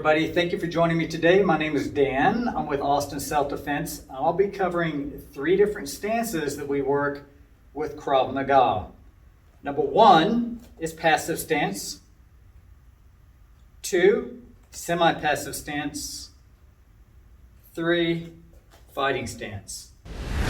everybody. Thank you for joining me today. My name is Dan. I'm with Austin Self-Defense. I'll be covering 3 different stances that we work with Krav Maga. Number 1 is passive stance. 2, semi-passive stance. 3, fighting stance.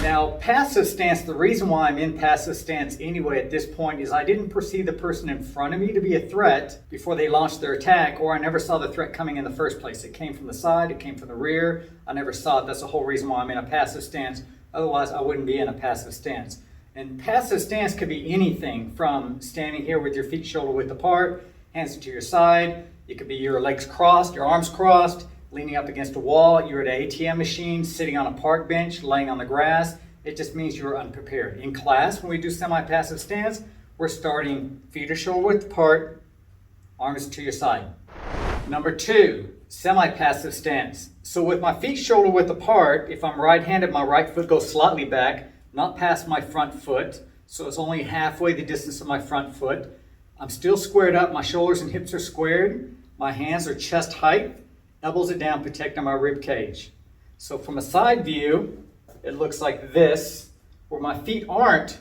Now, passive stance, the reason why I'm in passive stance anyway at this point is I didn't perceive the person in front of me to be a threat before they launched their attack, or I never saw the threat coming in the first place. It came from the side, it came from the rear. I never saw it. That's the whole reason why I'm in a passive stance. Otherwise, I wouldn't be in a passive stance. And passive stance could be anything from standing here with your feet shoulder width apart, hands to your side. It could be your legs crossed, your arms crossed, leaning up against a wall. You're at an ATM machine, sitting on a park bench, laying on the grass. It just means you're unprepared. In class, when we do semi-passive stance, we're starting feet are shoulder width apart, arms to your side. Number 2, semi-passive stance. So with my feet shoulder width apart, if I'm right-handed, my right foot goes slightly back, not past my front foot, so it's only halfway the distance of my front foot. I'm still squared up, my shoulders and hips are squared, my hands are chest height, elbows are down, protecting my rib cage. So from a side view, it looks like this, where my feet aren't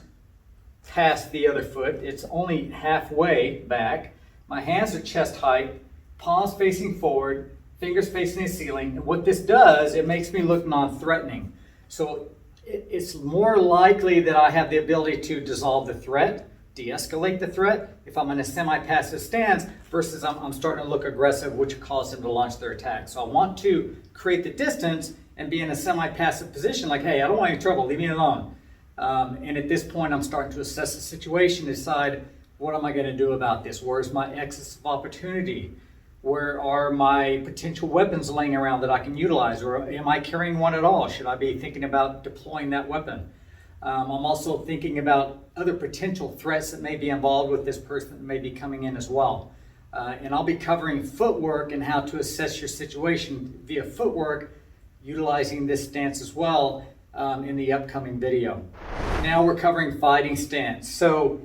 past the other foot, it's only halfway back. My hands are chest height, palms facing forward, fingers facing the ceiling. And what this does, it makes me look non-threatening. So it's more likely that I have the ability to dissolve the threat, de-escalate the threat, if I'm in a semi-passive stance versus I'm starting to look aggressive, which causes them to launch their attack. So I want to create the distance and be in a semi-passive position, like, hey, I don't want any trouble, leave me alone. And at this point, I'm starting to assess the situation, decide, what am I going to do about this? Where's my excess of opportunity? Where are my potential weapons laying around that I can utilize? Or am I carrying one at all? Should I be thinking about deploying that weapon? I'm also thinking about other potential threats that may be involved with this person that may be coming in as well. And I'll be covering footwork and how to assess your situation via footwork, utilizing this stance as well in the upcoming video. Now we're covering fighting stance. So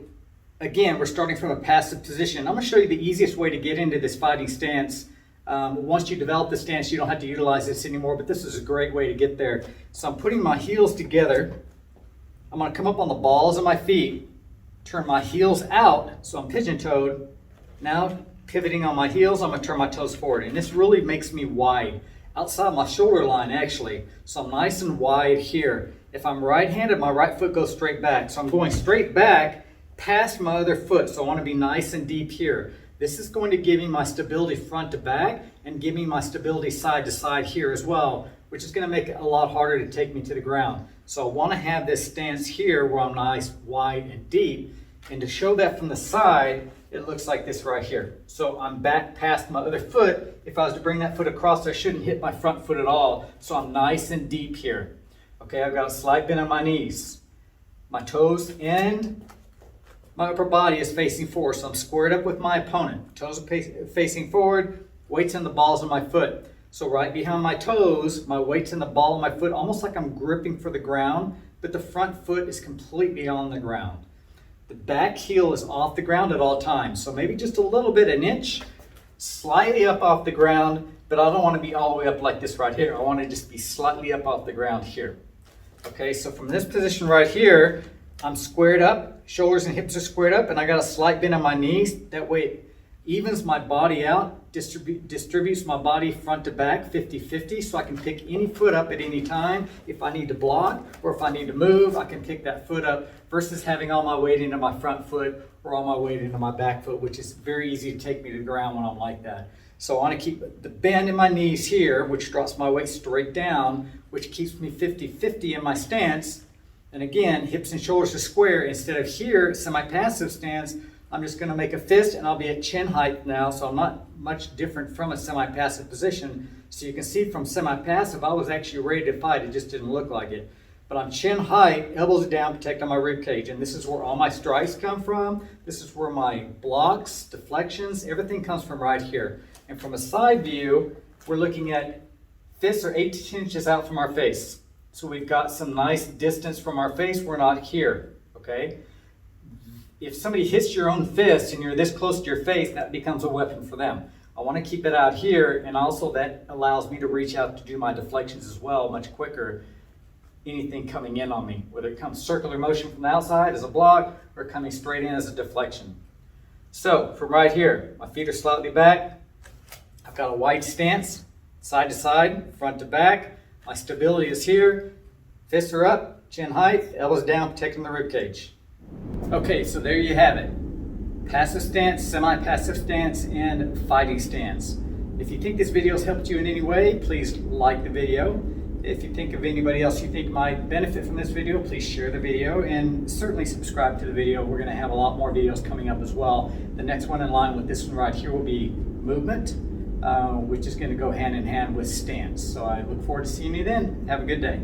again, we're starting from a passive position. I'm going to show you the easiest way to get into this fighting stance. Once you develop the stance, you don't have to utilize this anymore, but this is a great way to get there. So I'm putting my heels together. I'm going to come up on the balls of my feet, turn my heels out, so I'm pigeon-toed. Now pivoting on my heels, I'm going to turn my toes forward, and this really makes me wide, outside my shoulder line actually, so I'm nice and wide here. If I'm right-handed, my right foot goes straight back, so I'm going straight back past my other foot, so I want to be nice and deep here. This is going to give me my stability front to back and give me my stability side to side here as well, which is going to make it a lot harder to take me to the ground. So I want to have this stance here where I'm nice, wide, and deep. And to show that from the side, it looks like this right here. So I'm back past my other foot. If I was to bring that foot across, I shouldn't hit my front foot at all. So I'm nice and deep here. Okay, I've got a slight bend on my knees. My toes and my upper body is facing forward. So I'm squared up with my opponent. Toes are facing forward, weights in the balls of my foot. So right behind my toes, my weight's in the ball of my foot, almost like I'm gripping for the ground, but the front foot is completely on the ground. The back heel is off the ground at all times. So maybe just a little bit, an inch, slightly up off the ground, but I don't want to be all the way up like this right here. I want to just be slightly up off the ground here. Okay, so from this position right here, I'm squared up, shoulders and hips are squared up, and I got a slight bend on my knees. That way it evens my body out, distributes my body front to back 50-50, so I can pick any foot up at any time. If I need to block or if I need to move, I can pick that foot up versus having all my weight into my front foot or all my weight into my back foot, which is very easy to take me to the ground when I'm like that. So I want to keep the bend in my knees here, which drops my weight straight down, which keeps me 50-50 in my stance. And again, hips and shoulders are square. Instead of here, semi-passive stance, I'm just going to make a fist and I'll be at chin height now, so I'm not much different from a semi-passive position. So you can see from semi-passive, I was actually ready to fight, it just didn't look like it. But I'm chin height, elbows down, protecting my rib cage, and this is where all my strikes come from. This is where my blocks, deflections, everything comes from right here. And from a side view, we're looking at fists are 8 to 10 inches out from our face. So we've got some nice distance from our face, we're not here, okay? If somebody hits your own fist and you're this close to your face, that becomes a weapon for them. I want to keep it out here, and also that allows me to reach out to do my deflections as well much quicker. Anything coming in on me, whether it comes circular motion from the outside as a block or coming straight in as a deflection. So from right here, my feet are slightly back. I've got a wide stance, side to side, front to back. My stability is here. Fists are up, chin height, elbows down, protecting the rib cage. Okay, so there you have it. Passive stance, semi-passive stance, and fighting stance. If you think this video has helped you in any way, please like the video. If you think of anybody else you think might benefit from this video, please share the video and certainly subscribe to the video. We're going to have a lot more videos coming up as well. The next one in line with this one right here will be movement, which is going to go hand in hand with stance. So I look forward to seeing you then. Have a good day.